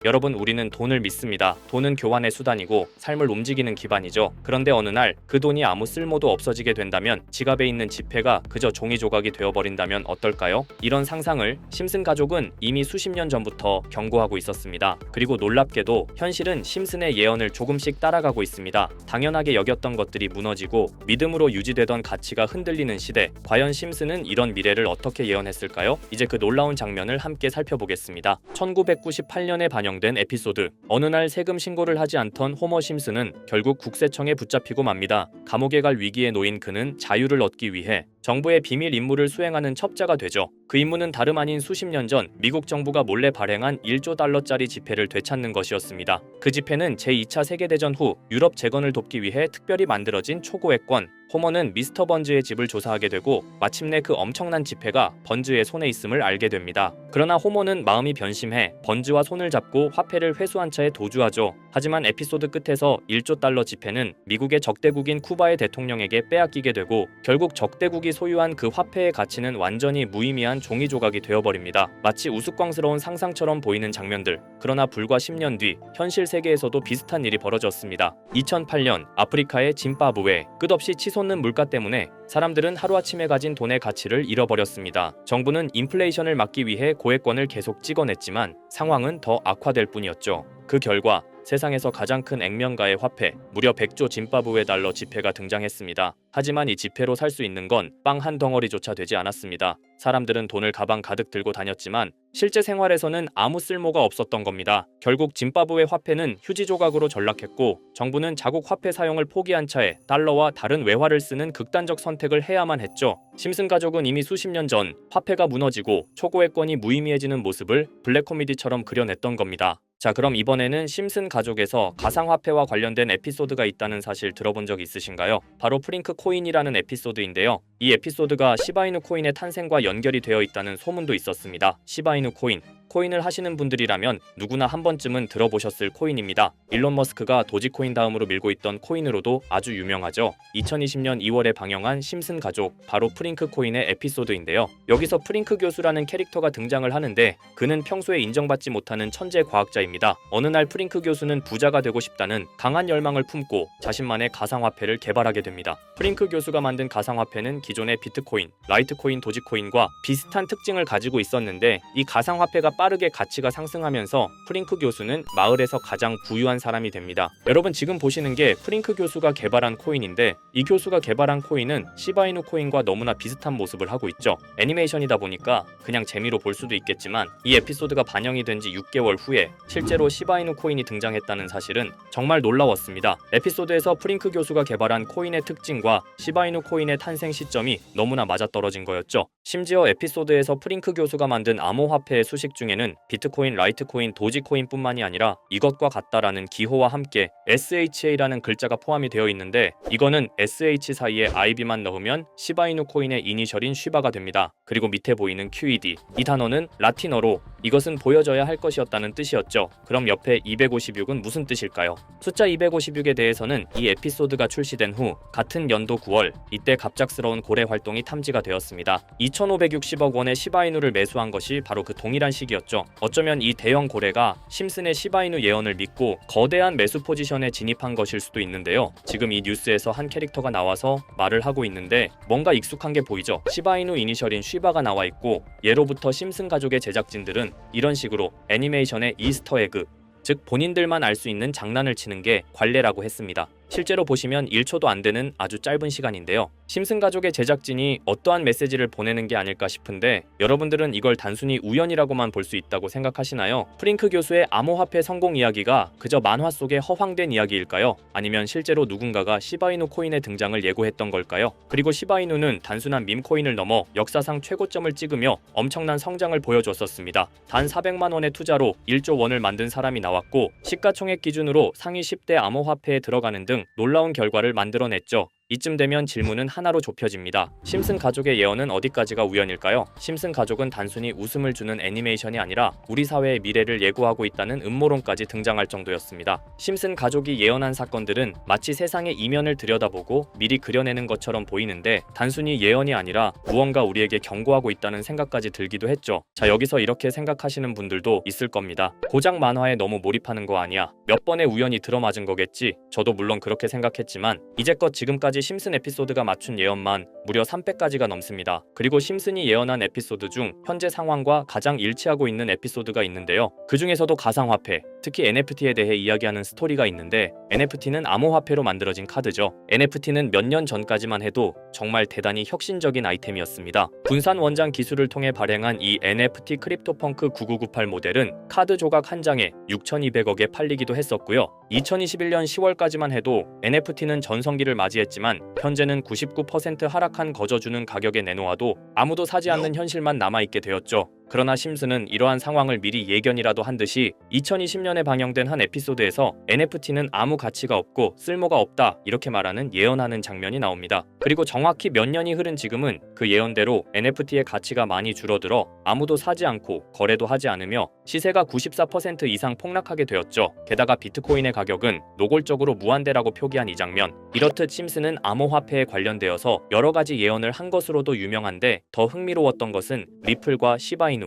여러분, 우리는 돈을 믿습니다. 돈은 교환의 수단이고 삶을 움직이는 기반이죠. 그런데 어느 날 그 돈이 아무 쓸모도 없어지게 된다면, 지갑에 있는 지폐가 그저 종이 조각이 되어버린다면 어떨까요? 이런 상상을 심슨 가족은 이미 수십 년 전부터 경고하고 있었습니다. 그리고 놀랍게도 현실은 심슨의 예언을 조금씩 따라가고 있습니다. 당연하게 여겼던 것들이 무너지고 믿음으로 유지되던 가치가 흔들리는 시대, 과연 심슨은 이런 미래를 어떻게 예언했을까요? 이제 그 놀라운 장면을 함께 살펴보겠습니다. 1998년에 반영된 에피소드. 어느 날 세금 신고를 하지 않던 호머 심슨은 결국 국세청에 붙잡히고 맙니다. 감옥에 갈 위기에 놓인 그는 자유를 얻기 위해 정부의 비밀 임무를 수행하는 첩자가 되죠. 그 임무는 다름 아닌 수십 년 전 미국 정부가 몰래 발행한 1조 달러짜리 지폐를 되찾는 것이었습니다. 그 지폐는 제2차 세계대전 후 유럽 재건을 돕기 위해 특별히 만들어진 초고액 권. 호머는 미스터 번즈의 집을 조사하게 되고 마침내 그 엄청난 지폐가 번즈의 손에 있음을 알게 됩니다. 그러나 호머는 마음이 변심해 번즈와 손을 잡고 화폐를 회수한 차에 도주하죠. 하지만 에피소드 끝에서 1조 달러 지폐는 미국의 적대국인 쿠바의 대통령에게 빼앗기게 되고, 결국 적대국이 소유한 그 화폐의 가치는 완전히 무의미한 종이 조각이 되어버립니다. 마치 우스꽝스러운 상상처럼 보이는 장면들. 그러나 불과 10년 뒤 현실 세계에서도 비슷한 일이 벌어졌습니다. 2008년 아프리카의 짐바브웨. 끝없이 치솟는 물가 때문에 사람들은 하루아침에 가진 돈의 가치를 잃어버렸습니다. 정부는 인플레이션을 막기 위해 고액권을 계속 찍어냈지만 상황은 더 악화될 뿐이었죠. 그 결과 세상에서 가장 큰 액면가의 화폐, 무려 100조 짐바브웨 달러 지폐가 등장했습니다. 하지만 이 지폐로 살 수 있는 건 빵 한 덩어리조차 되지 않았습니다. 사람들은 돈을 가방 가득 들고 다녔지만 실제 생활에서는 아무 쓸모가 없었던 겁니다. 결국 짐바브웨 화폐는 휴지 조각으로 전락했고, 정부는 자국 화폐 사용을 포기한 차에 달러와 다른 외화를 쓰는 극단적 선택을 해야만 했죠. 심슨 가족은 이미 수십 년 전 화폐가 무너지고 초고액권이 무의미해지는 모습을 블랙 코미디처럼 그려냈던 겁니다. 자, 그럼 이번에는 심슨 가족에서 가상화폐와 관련된 에피소드가 있다는 사실 들어본 적 있으신가요? 바로 프링크 코인이라는 에피소드인데요. 이 에피소드가 시바이누 코인의 탄생과 연결이 되어 있다는 소문도 있었습니다. 시바이누 코인. 코인을 하시는 분들이라면 누구나 한 번쯤은 들어보셨을 코인입니다. 일론 머스크가 도지코인 다음으로 밀고 있던 코인으로도 아주 유명하죠. 2020년 2월에 방영한 심슨 가족, 바로 프링크 코인의 에피소드인데요. 여기서 프링크 교수라는 캐릭터가 등장을 하는데, 그는 평소에 인정받지 못하는 천재 과학자입니다. 어느 날 프링크 교수는 부자가 되고 싶다는 강한 열망을 품고 자신만의 가상화폐를 개발하게 됩니다. 프링크 교수가 만든 가상화폐는 기존의 비트코인, 라이트코인, 도지코인과 비슷한 특징을 가지고 있었는데, 이 가상화폐가 빠르게 가치가 상승하면서 프링크 교수는 마을에서 가장 부유한 사람이 됩니다. 여러분, 지금 보시는 게 프링크 교수가 개발한 코인인데, 이 교수가 개발한 코인은 시바이누 코인과 너무나 비슷한 모습을 하고 있죠. 애니메이션이다 보니까 그냥 재미로 볼 수도 있겠지만, 이 에피소드가 반영이 된 지 6개월 후에 실제로 시바이누 코인이 등장했다는 사실은 정말 놀라웠습니다. 에피소드에서 프링크 교수가 개발한 코인의 특징과 시바이누 코인의 탄생 시점이 너무나 맞아떨어진 거였죠. 심지어 에피소드에서 프링크 교수가 만든 암호화폐의 수식 중에는 비트코인, 라이트코인, 도지코인뿐만이 아니라 이것과 같다라는 기호와 함께 SHA라는 글자가 포함이 되어 있는데, 이거는 SH 사이에 IB만 넣으면 시바이누 코인의 이니셜인 쉬바가 됩니다. 그리고 밑에 보이는 QED, 이 단어는 라틴어로 이것은 보여져야 할 것이었다는 뜻이었죠. 그럼 옆에 256은 무슨 뜻일까요? 숫자 256에 대해서는 이 에피소드가 출시된 후 같은 연도 9월, 이때 갑작스러운 고래 활동이 탐지가 되었습니다. 2,560억 원의 시바이누를 매수한 것이 바로 그 동일한 시기였죠. 어쩌면 이 대형 고래가 심슨의 시바이누 예언을 믿고 거대한 매수 포지션에 진입한 것일 수도 있는데요. 지금 이 뉴스에서 한 캐릭터가 나와서 말을 하고 있는데 뭔가 익숙한 게 보이죠. 시바이누 이니셜인 쉬바가 나와 있고, 예로부터 심슨 가족의 제작진들은 이런 식으로 애니메이션의 이스터에그, 즉 본인들만 알 수 있는 장난을 치는 게 관례라고 했습니다. 실제로 보시면 1초도 안 되는 아주 짧은 시간인데요. 심슨 가족의 제작진이 어떠한 메시지를 보내는 게 아닐까 싶은데, 여러분들은 이걸 단순히 우연이라고만 볼 수 있다고 생각하시나요? 프링크 교수의 암호화폐 성공 이야기가 그저 만화 속의 허황된 이야기일까요? 아니면 실제로 누군가가 시바이누 코인의 등장을 예고했던 걸까요? 그리고 시바이누는 단순한 밈코인을 넘어 역사상 최고점을 찍으며 엄청난 성장을 보여줬었습니다. 단 400만 원의 투자로 1조 원을 만든 사람이 나왔고, 시가총액 기준으로 상위 10대 암호화폐에 들어가는 등 놀라운 결과를 만들어냈죠. 이쯤 되면 질문은 하나로 좁혀집니다. 심슨 가족의 예언은 어디까지가 우연일까요? 심슨 가족은 단순히 웃음을 주는 애니메이션이 아니라 우리 사회의 미래를 예고하고 있다는 음모론까지 등장할 정도였습니다. 심슨 가족이 예언한 사건들은 마치 세상의 이면을 들여다보고 미리 그려내는 것처럼 보이는데 단순히 예언이 아니라 무언가 우리에게 경고하고 있다는 생각까지 들기도 했죠. 자, 여기서 이렇게 생각하시는 분들도 있을 겁니다. 고작 만화에 너무 몰입하는 거 아니야? 몇 번의 우연이 들어맞은 거겠지? 저도 물론 그렇게 생각했지만 이제껏 지금까지 심슨 에피소드가 맞춘 예언만 무려 300가지가 넘습니다. 그리고 심슨이 예언한 에피소드 중 현재 상황과 가장 일치하고 있는 에피소드가 있는데요. 그 중에서도 가상화폐, 특히 NFT에 대해 이야기하는 스토리가 있는데 NFT는 암호화폐로 만들어진 카드죠. NFT는 몇 년 전까지만 해도 정말 대단히 혁신적인 아이템이었습니다. 분산 원장 기술을 통해 발행한 이 NFT 크립토펑크 9998 모델은 카드 조각 한 장에 6,200억에 팔리기도 했었고요. 2021년 10월까지만 해도 NFT는 전성기를 맞이했지만 현재는 99% 하락한 거저주는 가격에 내놓아도 아무도 사지 않는 현실만 남아있게 되었죠. 그러나 심슨은 이러한 상황을 미리 예견이라도 한 듯이 2020년에 방영된 한 에피소드에서 NFT는 아무 가치가 없고 쓸모가 없다 이렇게 말하는 예언하는 장면이 나옵니다. 그리고 정확히 몇 년이 흐른 지금은 그 예언대로 NFT의 가치가 많이 줄어들어 아무도 사지 않고 거래도 하지 않으며 시세가 94% 이상 폭락하게 되었죠. 게다가 비트코인의 가격은 노골적으로 무한대라고 표기한 이 장면. 이렇듯 심슨은 암호화폐에 관련되어서 여러 가지 예언을 한 것으로도 유명한데 더 흥미로웠던 것은 리플과 시바이누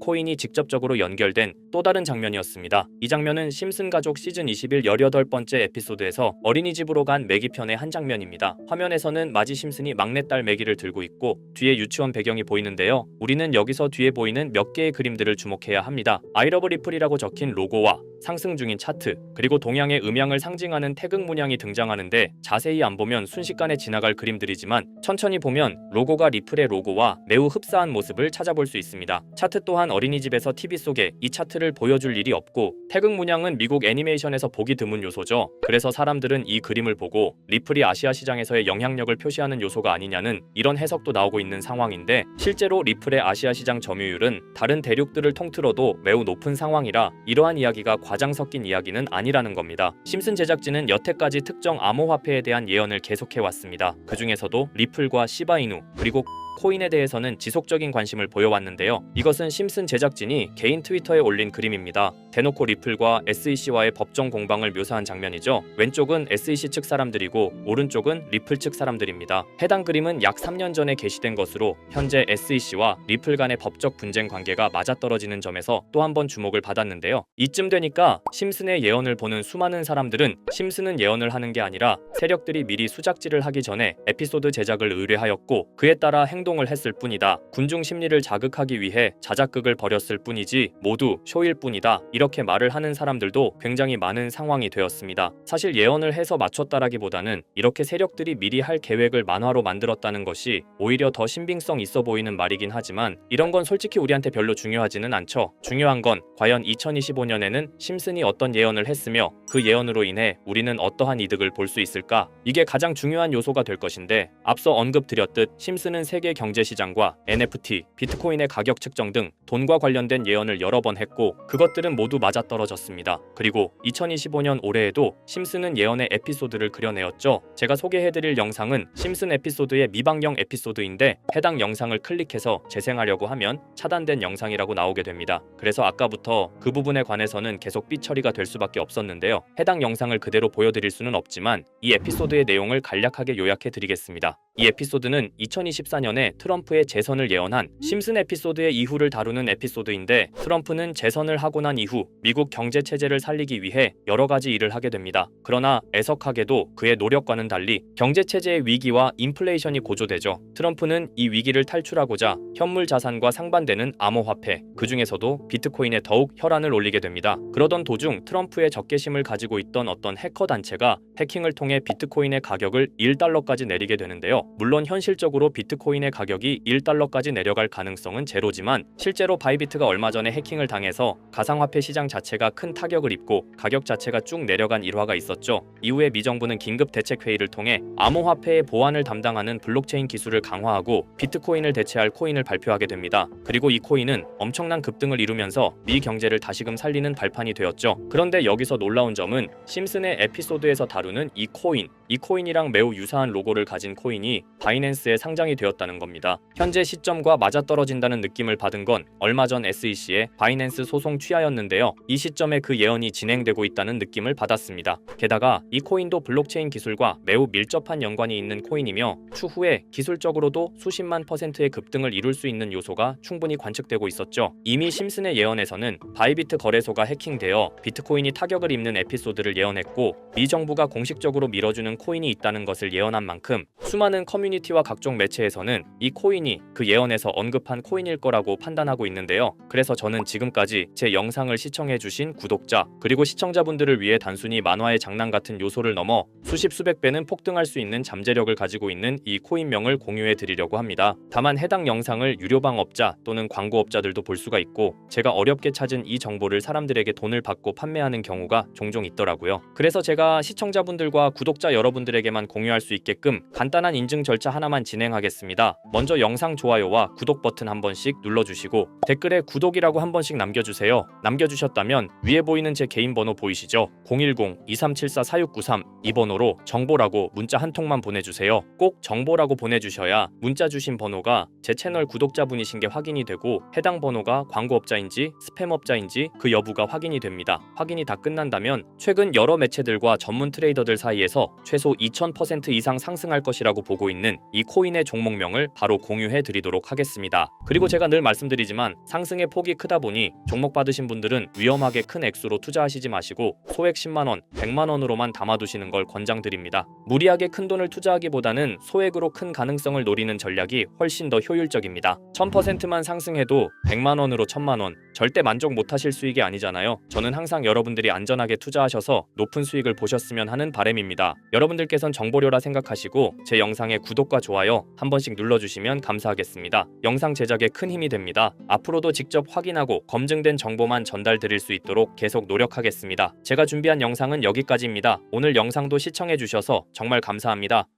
코인이 직접적으로 연결된 또 다른 장면이었습니다. 이 장면은 심슨 가족 시즌 21 18번째 에피소드에서 어린이집으로 간 매기 편의 한 장면입니다. 화면에서는 마지 심슨이 막내딸 매기를 들고 있고 뒤에 유치원 배경이 보이는데요. 우리는 여기서 뒤에 보이는 몇 개의 그림들을 주목해야 합니다. I love 리플이라고 적힌 로고와 상승 중인 차트, 그리고 동양의 음양을 상징하는 태극 문양이 등장하는데 자세히 안 보면 순식간에 지나갈 그림들이지만 천천히 보면 로고가 리플의 로고와 매우 흡사한 모습을 찾아볼 수 있습니다. 차트 또한 어린이집에서 TV 속에 이 차트를 보여줄 일이 없고 태극 문양은 미국 애니메이션에서 보기 드문 요소죠. 그래서 사람들은 이 그림을 보고 리플이 아시아 시장에서의 영향력을 표시하는 요소가 아니냐는 이런 해석도 나오고 있는 상황인데 실제로 리플의 아시아 시장 점유율은 다른 대륙들을 통틀어도 매우 높은 상황이라 이러한 이야기가 과장 섞인 이야기는 아니라는 겁니다. 심슨 제작진은 여태까지 특정 암호화폐에 대한 예언을 계속해왔습니다. 그 중에서도 리플과 시바이누 그리고 코인에 대해서는 지속적인 관심을 보여왔는데요. 이것은 심슨 제작진이 개인 트위터에 올린 그림입니다. 대놓고 리플과 SEC와의 법정 공방을 묘사한 장면이죠. 왼쪽은 SEC 측 사람들이고 오른쪽은 리플 측 사람들입니다. 해당 그림은 약 3년 전에 게시된 것으로 현재 SEC와 리플 간의 법적 분쟁 관계가 맞아떨어지는 점에서 또 한 번 주목을 받았는데요. 이쯤 되니까 심슨의 예언을 보는 수많은 사람들은 심슨은 예언을 하는 게 아니라 세력들이 미리 수작질을 하기 전에 에피소드 제작을 의뢰하였고 그에 따라 행동을 했을 뿐이다. 군중 심리를 자극하기 위해 자작극을 벌였을 뿐이지 모두 쇼일 뿐이다. 이렇게 말을 하는 사람들도 굉장히 많은 상황이 되었습니다. 사실 예언을 해서 맞췄다라기보다는 이렇게 세력들이 미리 할 계획을 만화로 만들었다는 것이 오히려 더 신빙성 있어 보이는 말이긴 하지만 이런 건 솔직히 우리한테 별로 중요하지는 않죠. 중요한 건 과연 2025년에는 심슨이 어떤 예언을 했으며 그 예언으로 인해 우리는 어떠한 이득을 볼 수 있을까? 이게 가장 중요한 요소가 될 것인데 앞서 언급드렸듯 심슨은 세계 경제시장과 NFT, 비트코인의 가격 측정 등 돈과 관련된 예언을 여러 번 했고 그것들은 모두 맞아떨어졌습니다. 그리고 2025년 올해에도 심슨은 예언의 에피소드를 그려내었죠. 제가 소개해드릴 영상은 심슨 에피소드의 미방영 에피소드인데 해당 영상을 클릭해서 재생하려고 하면 차단된 영상이라고 나오게 됩니다. 그래서 아까부터 그 부분에 관해서는 계속 삐처리가 될 수밖에 없었는데요. 해당 영상을 그대로 보여드릴 수는 없지만 이 에피소드의 내용을 간략하게 요약해드리겠습니다. 이 에피소드는 2024년에 트럼프의 재선을 예언한 심슨 에피소드의 이후를 다루는 에피소드인데 트럼프는 재선을 하고 난 이후 미국 경제 체제를 살리기 위해 여러 가지 일을 하게 됩니다. 그러나 애석하게도 그의 노력과는 달리 경제 체제의 위기와 인플레이션이 고조되죠. 트럼프는 이 위기를 탈출하고자 현물 자산과 상반되는 암호화폐, 그 중에서도 비트코인에 더욱 혈안을 올리게 됩니다. 그러던 도중 트럼프의 적개심을 가지고 있던 어떤 해커 단체가 해킹을 통해 비트코인의 가격을 1달러까지 내리게 되는데요. 물론 현실적으로 비트코인의 가격이 1달러까지 내려갈 가능성은 제로지만 실제로 바이비트가 얼마 전에 해킹을 당해서 가상화폐 시장 자체가 큰 타격을 입고 가격 자체가 쭉 내려간 일화가 있었죠. 이후에 미 정부는 긴급 대책 회의를 통해 암호화폐의 보안을 담당하는 블록체인 기술을 강화하고 비트코인을 대체할 코인을 발표하게 됩니다. 그리고 이 코인은 엄청난 급등을 이루면서 미 경제를 다시금 살리는 발판이 되었죠. 그런데 여기서 놀라운 점은 심슨의 에피소드에서 다루는 이 코인, 이 코인이랑 매우 유사한 로고를 가진 코인이 바이낸스에 상장이 되었다는 겁니다. 현재 시점과 맞아떨어진다는 느낌을 받은 건 얼마 전 SEC의 바이낸스 소송 취하였는데요. 이 시점에 그 예언이 진행되고 있다는 느낌을 받았습니다. 게다가 이 코인도 블록체인 기술과 매우 밀접한 연관이 있는 코인이며 추후에 기술적으로도 수십만 %의 급등을 이룰 수 있는 요소가 충분히 관측되고 있었죠. 이미 심슨의 예언에서는 바이비트 거래소가 해킹되어 비트코인이 타격을 입는 에피소드를 예언했고 미 정부가 공식적으로 밀어주는 코인이 있다는 것을 예언한 만큼 수많은 커뮤니티와 각종 매체에서는 이 코인이 그 예언에서 언급한 코인일 거라고 판단하고 있는데요. 그래서 저는 지금까지 제 영상을 시청해주신 구독자 그리고 시청자분들을 위해 단순히 만화의 장난 같은 요소를 넘어 수십 수백 배는 폭등할 수 있는 잠재력을 가지고 있는 이 코인명을 공유해 드리려고 합니다. 다만 해당 영상을 유료방업자 또는 광고업자들도 볼 수가 있고 제가 어렵게 찾은 이 정보를 사람들에게 돈을 받고 판매하는 경우가 종종 있더라고요. 그래서 제가 시청자분들과 구독자 여러분들에게만 공유할 수 있게끔 간단한 인증 절차 하나만 진행하겠습니다. 먼저 영상 좋아요와 구독 버튼 한 번씩 눌러주시고 댓글에 구독이라고 한 번씩 남겨주세요. 남겨주셨다면 위에 보이는 제 개인 번호 보이시죠? 010-2374-4693 이 번호로 정보라고 문자 한 통만 보내주세요. 꼭 정보라고 보내주셔야 문자 주신 번호가 제 채널 구독자분이신 게 확인이 되고 해당 번호가 광고업자인지 스팸업자인지 그 여부가 확인이 됩니다. 확인이 다 끝난다면 최근 여러 매체들과 전문 트레이더들 사이에서 최소 2000% 이상 상승할 것이라고 보고 있는 이 코인의 종목명을 바로 공유해 드리도록 하겠습니다. 그리고 제가 늘 말씀드리지만 상승의 폭이 크다 보니 종목 받으신 분들은 위험하게 큰 액수로 투자하시지 마시고 소액 10만원, 100만원으로만 담아두시는 걸 권장드립니다. 무리하게 큰 돈을 투자하기보다는 소액으로 큰 가능성을 노리는 전략이 훨씬 더 효율적입니다. 1000%만 상승해도 100만원으로 1000만원, 절대 만족 못하실 수익이 아니잖아요. 저는 항상 여러분들이 안전하게 투자하셔서 높은 수익을 보셨으면 하는 바람입니다. 여러분들께선 정보료라 생각하시고 제 영상에 구독과 좋아요 한 번씩 눌러주시면 감사하겠습니다. 영상 제작에 큰 힘이 됩니다. 앞으로도 직접 확인하고 검증된 정보만 전달드릴 수 있도록 계속 노력하겠습니다. 제가 준비한 영상은 여기까지입니다. 오늘 영상도 시청해주셔서 정말 감사합니다.